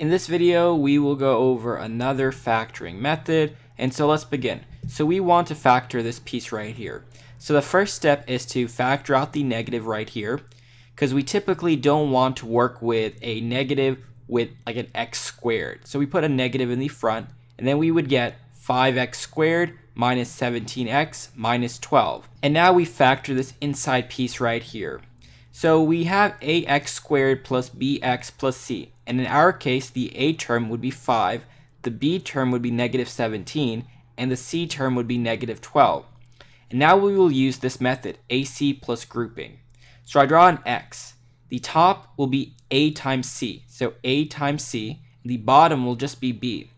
In this video, we will go over another factoring method, and so let's begin. So we want to factor this piece right here. So the first step is to factor out the negative right here, because we typically don't want to work with a negative with like an x squared. So we put a negative in the front, and then we would get 5x squared minus 17x minus 12. And now we factor this inside piece right here. So we have ax squared plus bx plus c. And in our case, the a term would be 5, the b term would be negative 17, and the c term would be negative 12. And now we will use this method, AC plus grouping. So I draw an x. The top will be a times c. So a times c. The bottom will just be b.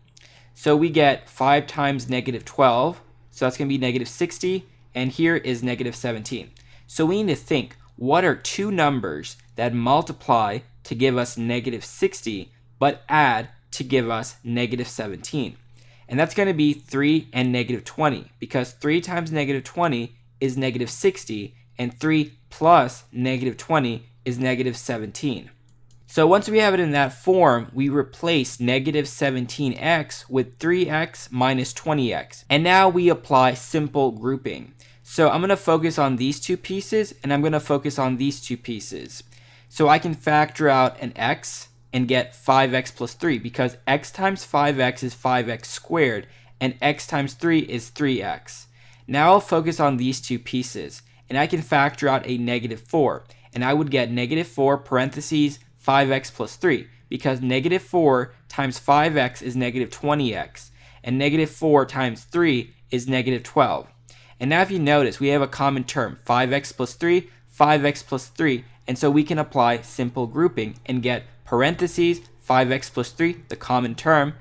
So we get 5 times negative 12. So that's going to be negative 60. And here is negative 17. So we need to think, what are two numbers that multiply to give us negative 60, but add to give us negative 17? And that's going to be 3 and negative 20, because 3 times negative 20 is negative 60, and 3 plus negative 20 is negative 17. So once we have it in that form, we replace negative 17x with 3x minus 20x. And now we apply simple grouping. So I'm going to focus on these two pieces, and I'm going to focus on these two pieces. So I can factor out an x and get 5x plus 3, because x times 5x is 5x squared, and x times 3 is 3x. Now I'll focus on these two pieces, and I can factor out a negative 4, and I would get negative 4 parentheses 5x plus 3, because negative 4 times 5x is negative 20x, and negative 4 times 3 is negative 12. And now if you notice, we have a common term, 5x plus 3, 5x plus 3, and so we can apply simple grouping and get parentheses 5x plus 3, the common term,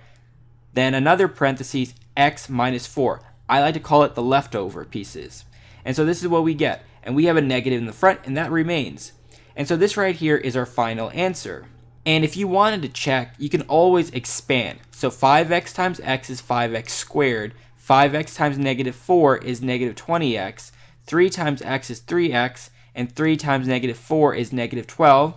then another parentheses x minus 4. I like to call it the leftover pieces. And so this is what we get, and we have a negative in the front, and that remains. And so this right here is our final answer. And if you wanted to check, you can always expand. So 5x times x is 5x squared, 5x times negative 4 is negative 20x, 3 times x is 3x, and 3 times negative 4 is negative 12.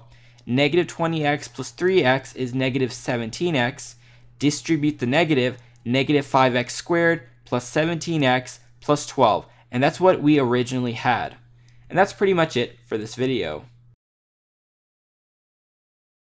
Negative 20x plus 3x is negative 17x. Distribute the negative, negative 5x squared plus 17x plus 12. And that's what we originally had. And that's pretty much it for this video.